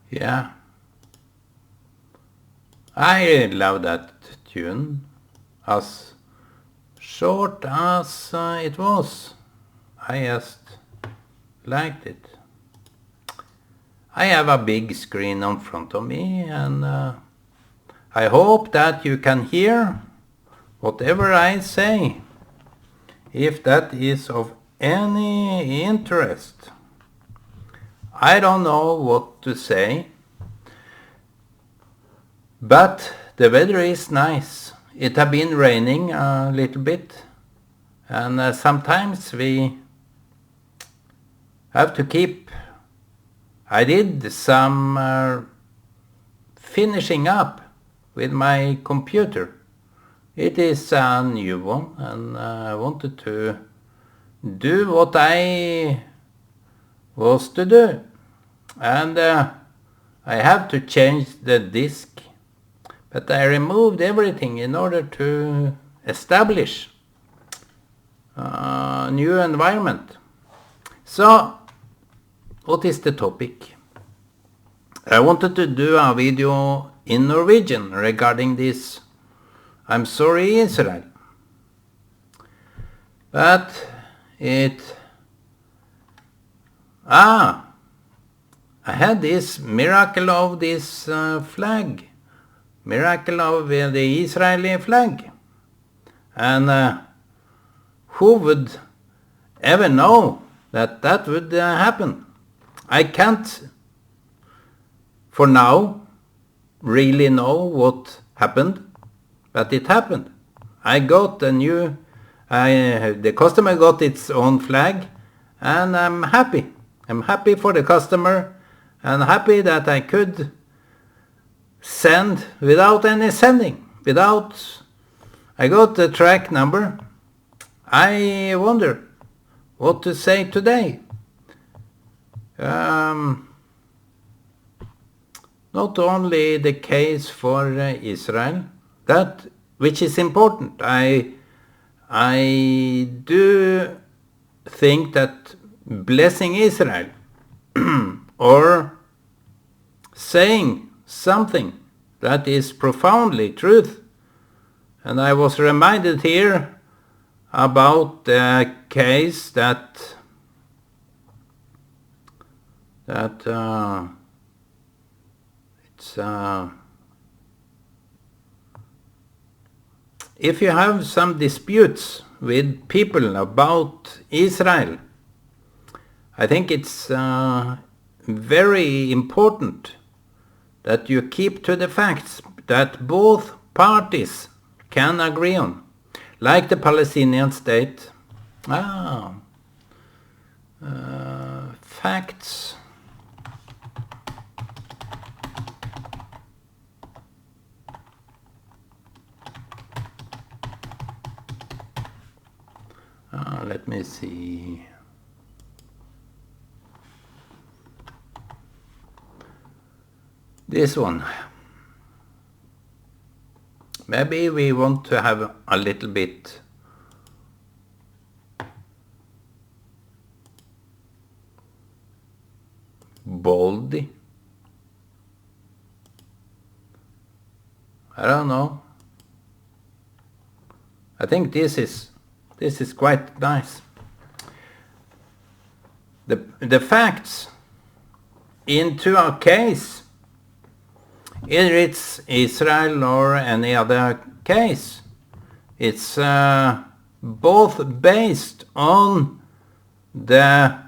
Yeah, I love that tune. As short as it was, I just liked it. I have a big screen in front of me, and I hope that you can hear whatever I say, if that is of any interest. I don't know what to say, but the weather is nice. It has been raining a little bit, and sometimes we have to keep. I did some finishing up with my computer. It is a new one, and I wanted to do what I was to do. And I have to change the disk, but I removed everything in order to establish a new environment. So, what is the topic? I wanted to do a video in Norwegian regarding this I'm sorry Israel. But I had this miracle of this flag. Miracle of the Israeli flag. And who would ever know that that would happen? I can't, for now, really know what happened, but it happened. I got a new, the customer got its own flag, and I'm happy. I'm happy for the customer, and happy that I could send without any sending, I got the track number. I wonder what to say today. Not only the case for Israel, that which is important. I do think that blessing Israel or saying something that is profoundly truth. And I was reminded here about the case that if you have some disputes with people about Israel, I think it's very important that you keep to the facts that both parties can agree on, like the Palestinian state. Facts. Let me see. This one. Maybe we want to have a little bit boldy. I don't know. I think this is quite nice. The facts into a case, either it's Israel or any other case, it's both based on the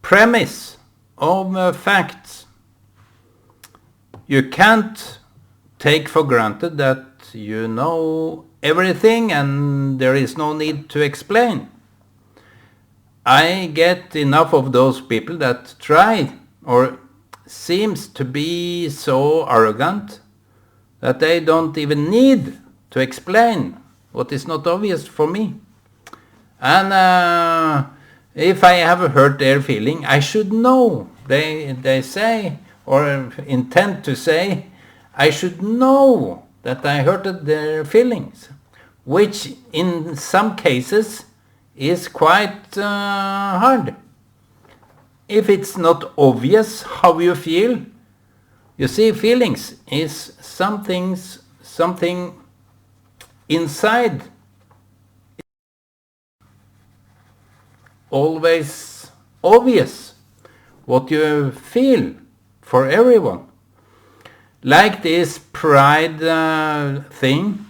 premise of facts. You can't take for granted that you know everything and there is no need to explain. I get enough of those people that try or seems to be so arrogant that they don't even need to explain what is not obvious for me. And if I have hurt their feeling, I should know. They say, or intend to say, I should know that I hurted their feelings, which in some cases is quite hard. If it's not obvious how you feel, You see, feelings is something inside, always obvious what you feel for everyone. Like this pride thing,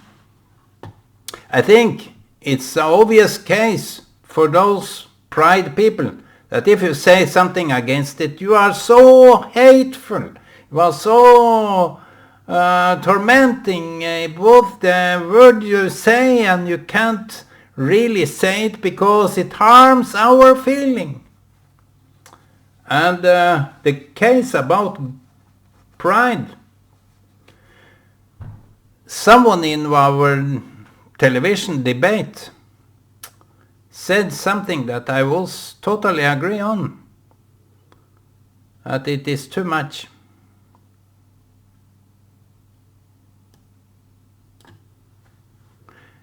I think it's an obvious case for those pride people that if you say something against it, you are so hateful, you are so tormenting both the word you say, and you can't really say it because it harms our feeling. And the case about pride, someone in our television debate said something that I was totally agree on, that it is too much.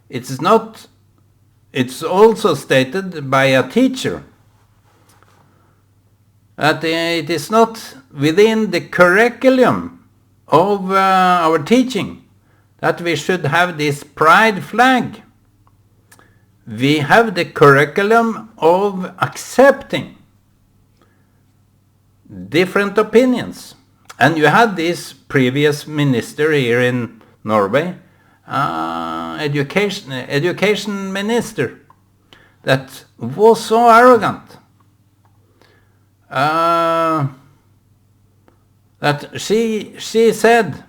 It's also stated by a teacher that it is not within the curriculum of our teaching that we should have this pride flag. We have the curriculum of accepting different opinions. And you had this previous minister here in Norway, education minister, that was so arrogant that she said,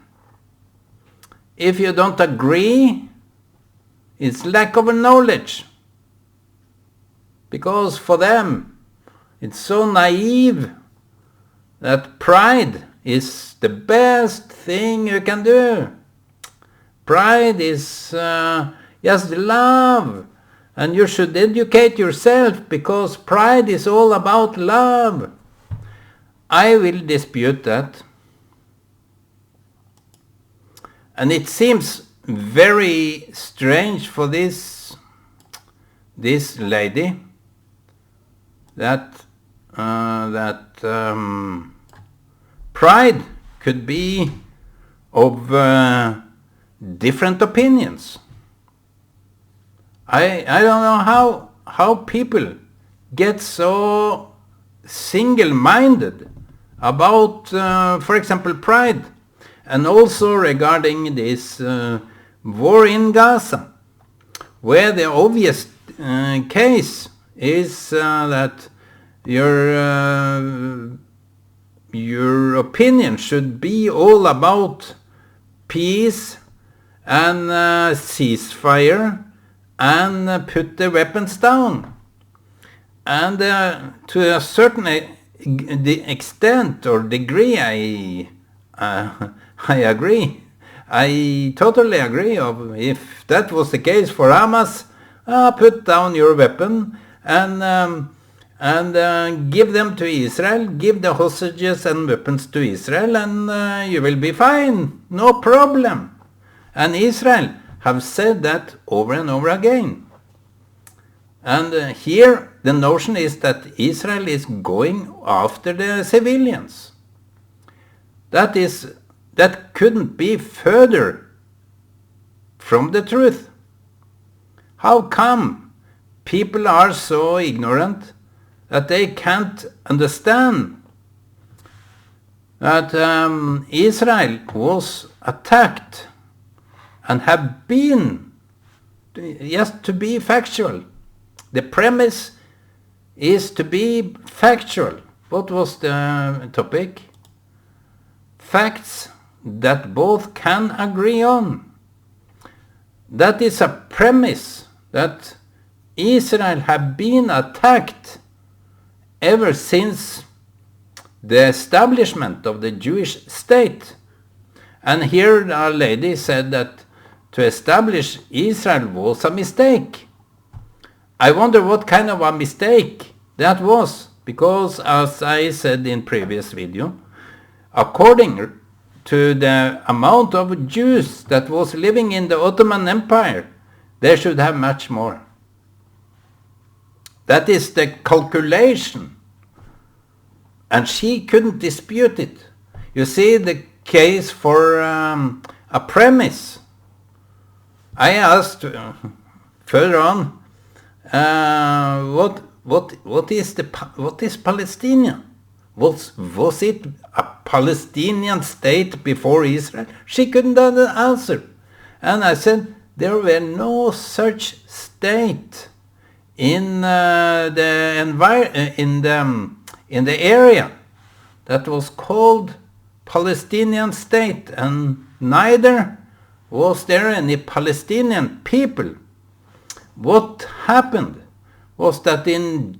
if you don't agree, it's lack of knowledge. Because for them, it's so naive that pride is the best thing you can do. Pride is just love. And you should educate yourself because pride is all about love. I will dispute that. And it seems very strange for this lady that pride could be of different opinions. I don't know how people get so single-minded about, for example, pride, and also regarding this war in Gaza, where the obvious case is that your opinion should be all about peace and ceasefire and put the weapons down. And to a certain extent or degree, I agree. I totally agree. If that was the case for Hamas, put down your weapon and give them to Israel, give the hostages and weapons to Israel, and you will be fine, no problem. And Israel have said that over and over again. And here the notion is that Israel is going after the civilians. That couldn't be further from the truth. How come people are so ignorant that they can't understand that Israel was attacked and have been, just to be factual. The premise is to be factual. What was the topic? Facts that both can agree on. That is a premise that Israel have been attacked ever since the establishment of the Jewish state. And here our lady said that to establish Israel was a mistake. I wonder what kind of a mistake that was, because as I said in previous video, according to the amount of Jews that was living in the Ottoman Empire, they should have much more. That is the calculation. And she couldn't dispute it. You see, the case for a premise. I asked further on, what is Palestinian? Was it a Palestinian state before Israel? She couldn't answer. And I said there were no such state in the area that was called Palestinian state, and neither was there any Palestinian people. What happened was that in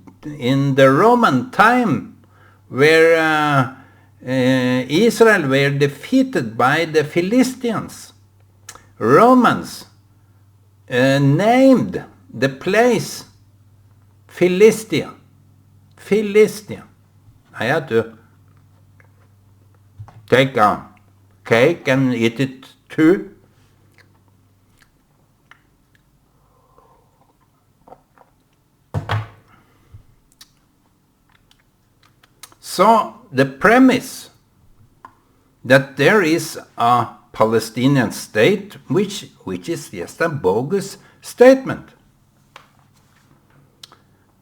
the Roman time, where Israel were defeated by the Philistines, Romans named the place Philistia. I had to take a cake and eat it too. So the premise that there is a Palestinian state, which is just a bogus statement.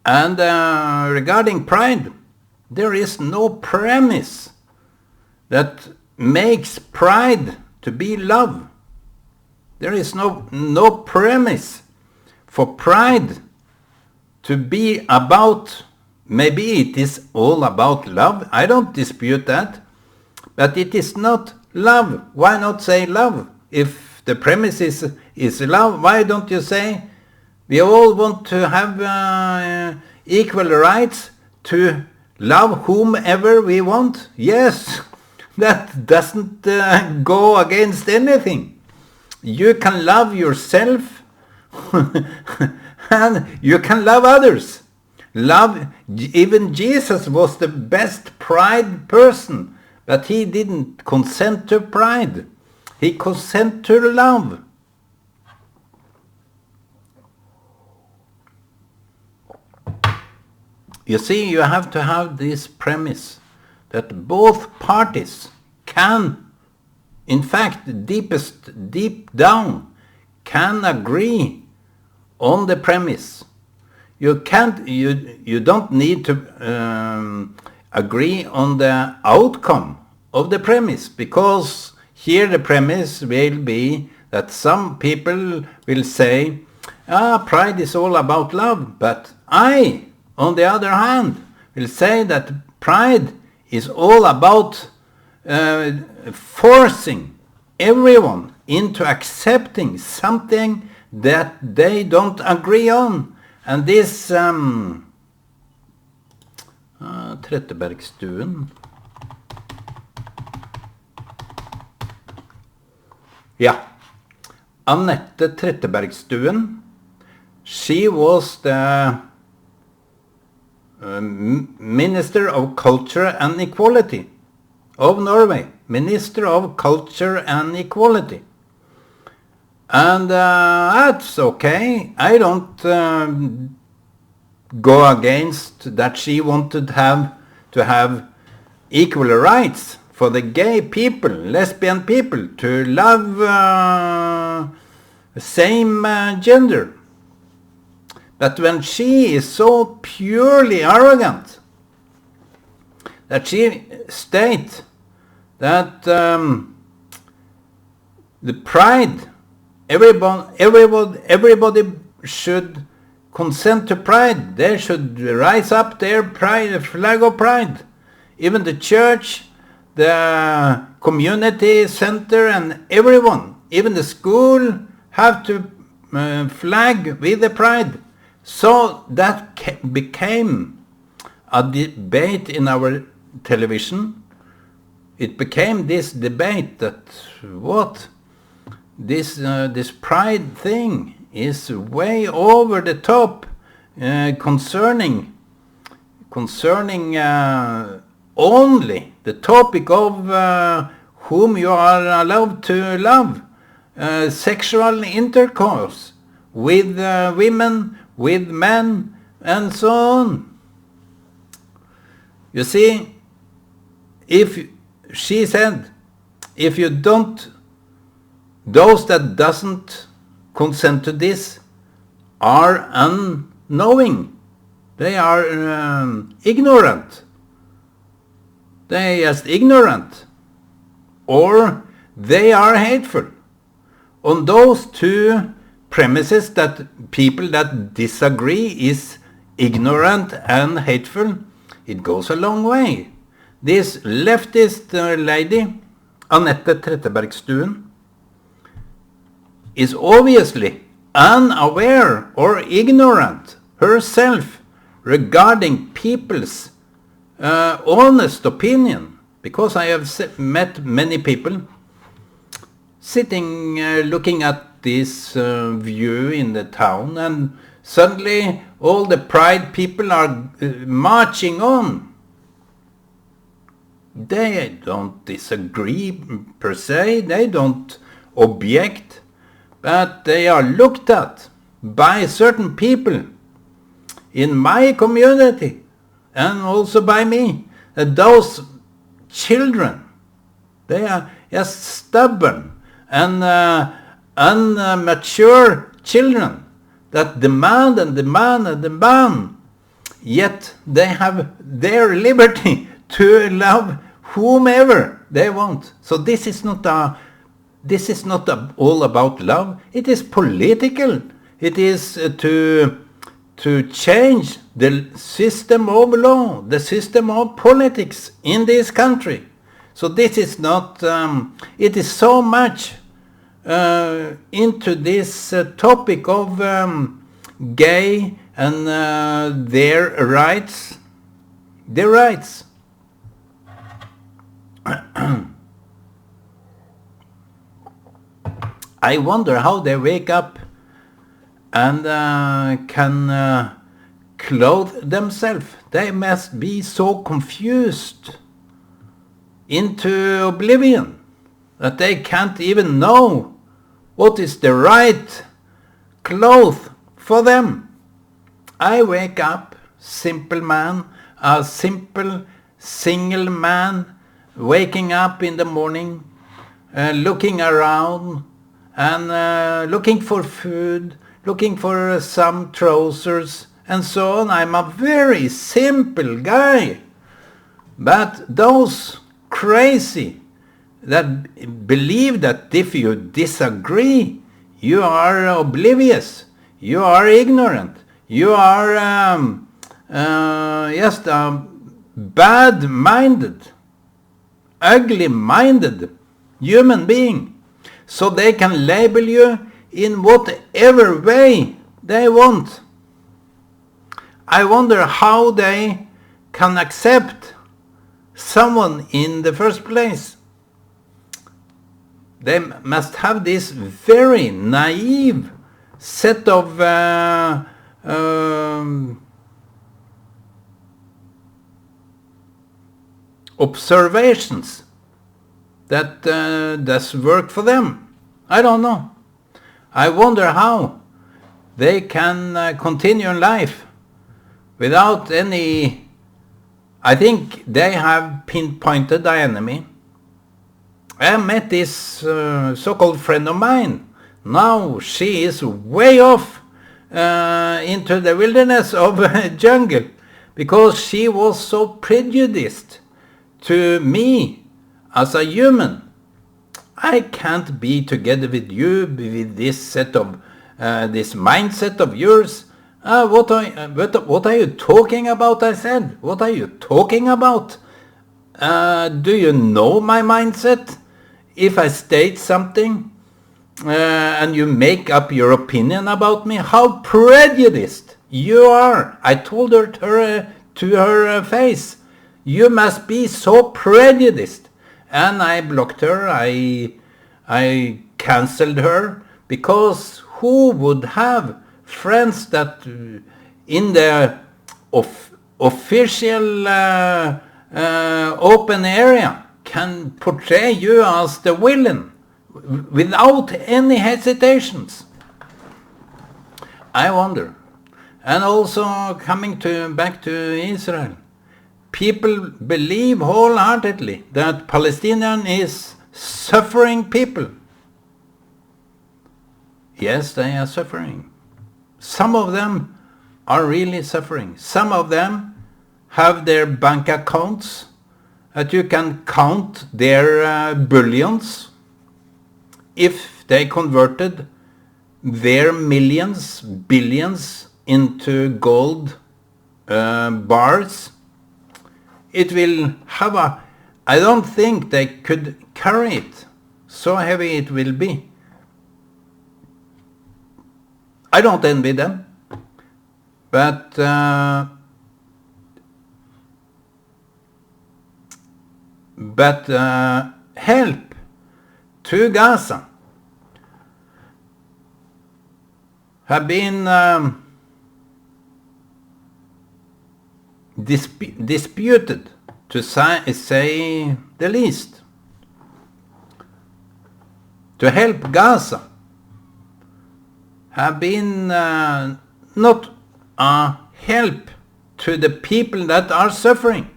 And regarding pride, there is no premise that makes pride to be love. There is no premise for pride to be about. Maybe it is all about love. I don't dispute that. But it is not love. Why not say love? If the premise is love, why don't you say we all want to have equal rights to love whomever we want? Yes, that doesn't go against anything. You can love yourself and you can love others. Love, even Jesus was the best pride person, but he didn't consent to pride. He consented to love. You see, you have to have this premise that both parties can, in fact, deep down, can agree on the premise. You don't need to agree on the outcome of the premise, because here the premise will be that some people will say, pride is all about love, but I, on the other hand, will say that pride is all about forcing everyone into accepting something that they don't agree on. And this Trettebergstuen. Yeah, Anette Trettebergstuen. She was the Minister of Culture and Equality of Norway. Minister of Culture and Equality. And that's okay. I don't go against that she wanted to have equal rights for the gay people, lesbian people, to love the same gender. But when she is so purely arrogant that she states that the pride, everybody should consent to pride. They should rise up their pride, flag of pride. Even the church, the community center, and everyone, even the school, have to flag with the pride. So that became a debate in our television. It became this debate that this pride thing is way over the top, concerning only the topic of whom you are allowed to love, sexual intercourse with women, with men, and so on. You see, if she said, if you don't, those that doesn't consent to this are unknowing. They are ignorant. They are just ignorant. Or they are hateful. On those two premises, that people that disagree is ignorant and hateful, it goes a long way. This leftist lady, Anette Trettebergstuen, is obviously unaware or ignorant herself regarding people's honest opinion, because I have met many people sitting looking at this view in the town, and suddenly all the pride people are marching on. They don't disagree per se, they don't object, but they are looked at by certain people in my community and also by me. Those children, they are just stubborn and unmature children that demand and demand and demand, yet they have their liberty to love whomever they want. So this is not all about love. It is political. It is to change the system of law, the system of politics in this country. So this is not, it is so much into this topic of gay and their rights. Their rights. I wonder how they wake up and can clothe themselves. They must be so confused into oblivion that they can't even know what is the right cloth for them. I wake up, simple man, a simple single man, waking up in the morning, looking around and looking for food, looking for some trousers and so on. I'm a very simple guy. But those crazy that believe that if you disagree, you are oblivious, you are ignorant, you are just bad-minded, ugly-minded human being. So they can label you in whatever way they want. I wonder how they can accept someone in the first place. They must have this very naive set of observations that does work for them. I don't know. I wonder how they can continue in life without any. I think they have pinpointed the enemy. I met this so-called friend of mine. Now she is way off into the wilderness of jungle because she was so prejudiced to me as a human. I can't be together with you with this set of this mindset of yours. What are you talking about? I said. What are you talking about? Do you know my mindset? If I state something and you make up your opinion about me, how prejudiced you are. I told her to her face, you must be so prejudiced. And I blocked her, I cancelled her, because who would have friends that in the official open area can portray you as the villain without any hesitations? I wonder. And also coming back to Israel, people believe wholeheartedly that Palestinian is suffering people. Yes, they are suffering. Some of them are really suffering. Some of them have their bank accounts that you can count their bullions. If they converted their millions, billions into gold bars, it will have a... I don't think they could carry it. So heavy it will be. I don't envy them, but help to Gaza have been disputed, to say the least. To help Gaza have been not a help to the people that are suffering,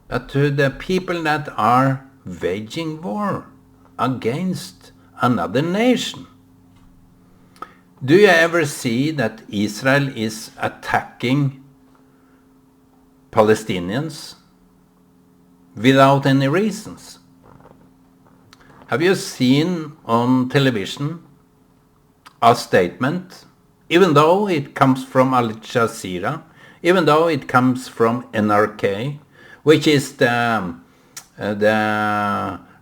but to the people that are waging war against another nation. Do you ever see that Israel is attacking Palestinians without any reasons? Have you seen on television a statement, even though it comes from Al Jazeera, even though it comes from NRK, which is the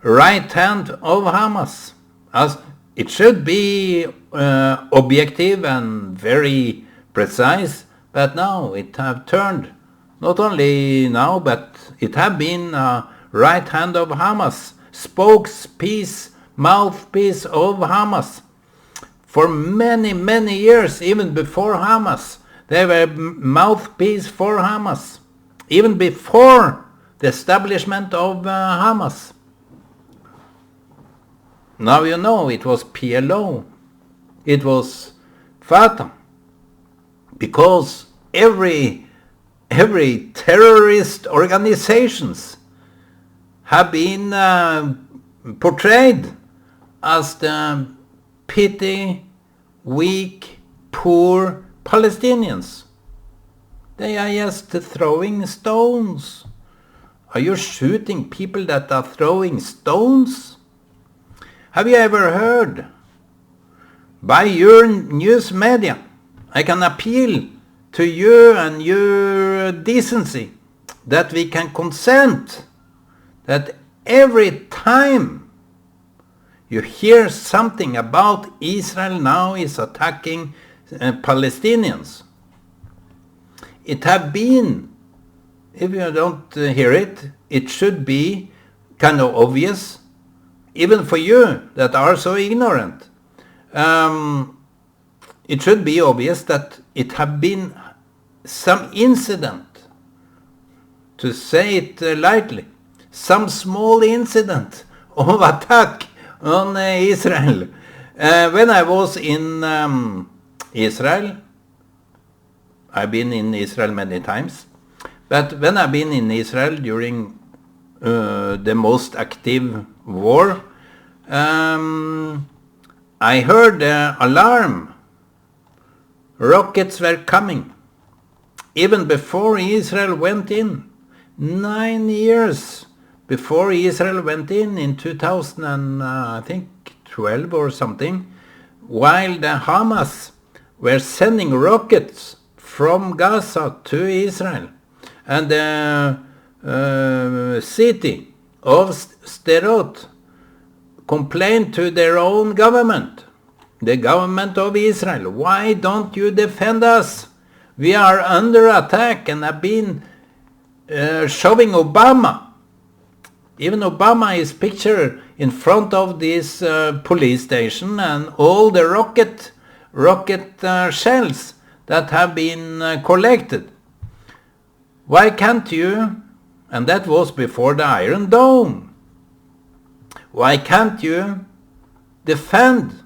right hand of Hamas, as it should be objective and very precise, but now it have turned, not only now, but it have been right hand of Hamas, spokespiece, mouthpiece of Hamas. For many, many years, even before Hamas, they were mouthpiece for Hamas, even before the establishment of Hamas. Now you know it was PLO, it was Fatah, because every terrorist organizations have been portrayed as the petty, weak, poor Palestinians. They are just throwing stones. Are you shooting people that are throwing stones? Have you ever heard, by your news media, I can appeal to you and your decency, that we can consent that every time you hear something about Israel now is attacking Palestinians, it have been, if you don't hear it, it should be kind of obvious, even for you that are so ignorant. It should be obvious that it have been some incident, to say it lightly, some small incident of attack on Israel. When I was in Israel, I've been in Israel many times, but when I've been in Israel during the most active war, I heard the alarm. Rockets were coming. Even before Israel went in. 9 years before Israel went in 2012 or something, while the Hamas were sending rockets from Gaza to Israel. And the city of Sderot complained to their own government, the government of Israel, why don't you defend us? We are under attack, and have been showing Obama. Even Obama is pictured in front of this police station, and all the rocket shells that have been collected. Why can't you, and that was before the Iron Dome, why can't you defend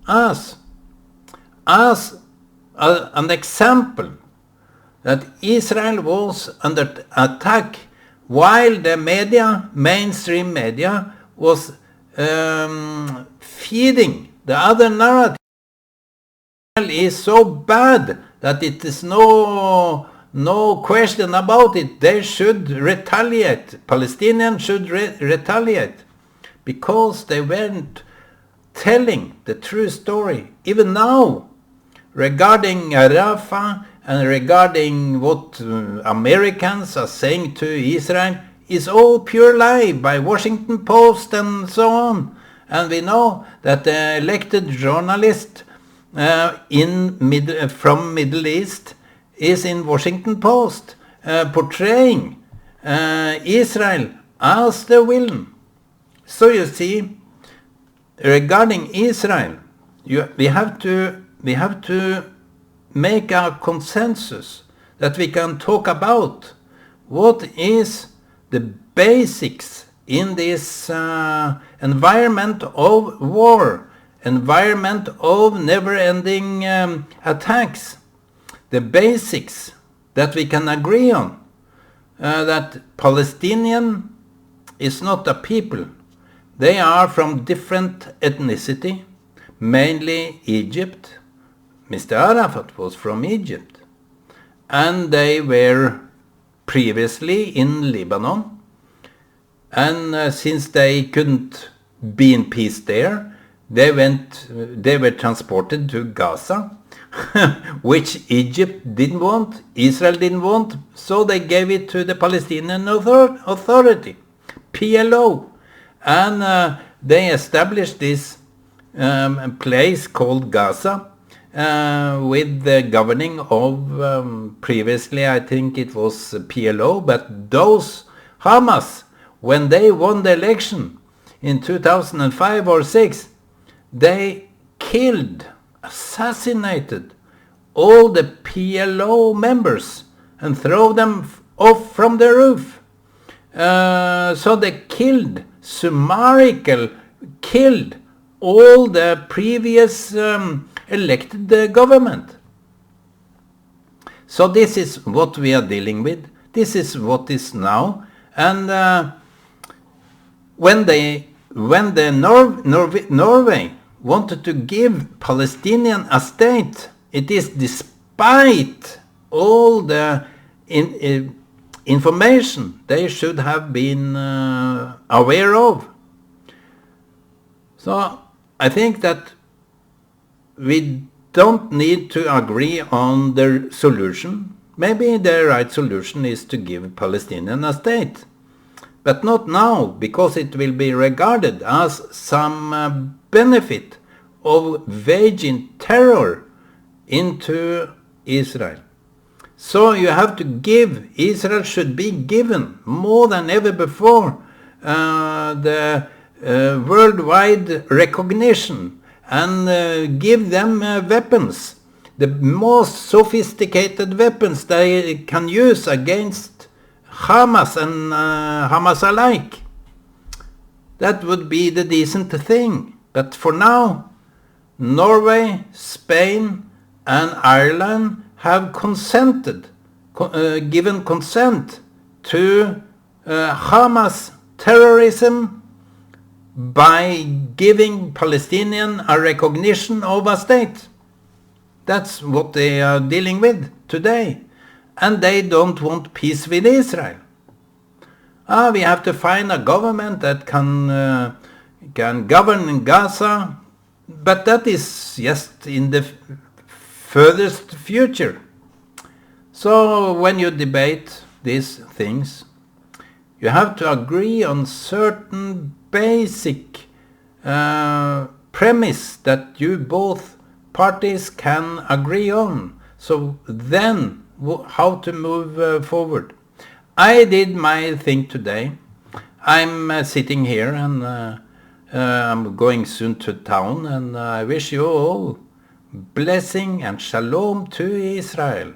us as an example that Israel was under attack while the media, mainstream media, was feeding the other narrative. Israel is so bad that it is no question about it. They should retaliate. Palestinians should retaliate, because they weren't telling the true story. Even now, regarding Rafah and regarding what Americans are saying to Israel, is all pure lie by Washington Post and so on. And we know that the elected journalist from Middle East is in Washington Post, portraying Israel as the villain. So you see, regarding Israel, we have to make a consensus that we can talk about what is the basics in this environment of war, environment of never-ending attacks. The basics that we can agree on, that Palestinian is not a people. They are from different ethnicity, mainly Egypt. Mr. Arafat was from Egypt. And they were previously in Lebanon. And since they couldn't be in peace there, they were transported to Gaza, which Egypt didn't want, Israel didn't want, so they gave it to the Palestinian Authority, PLO. And they established this place called Gaza with the governing of, previously I think it was PLO, but those Hamas, when they won the election in 2005 or 6, they killed, assassinated all the PLO members and threw them off from the roof. So they killed, summarily killed all the previous elected government. So this is what we are dealing with. This is what is now. And when Norway wanted to give Palestinian a state, it is despite all the information they should have been aware of. So I think that we don't need to agree on the solution. Maybe the right solution is to give Palestinian a state. But not now, because it will be regarded as some benefit of waging terror into Israel. So you have to give, Israel should be given more than ever before the worldwide recognition, and give them weapons, the most sophisticated weapons they can use against Hamas and Hamas alike. That would be the decent thing. But for now, Norway, Spain and Ireland have consented, given consent to Hamas terrorism by giving Palestinians a recognition of a state. That's what they are dealing with today. And they don't want peace with Israel. We have to find a government that can govern in Gaza, but that is just in the furthest future. So when you debate these things, you have to agree on certain basic premise that you both parties can agree on. So then, how to move forward. I did my thing today. I'm sitting here and I'm going soon to town, and I wish you all blessing and shalom to Israel.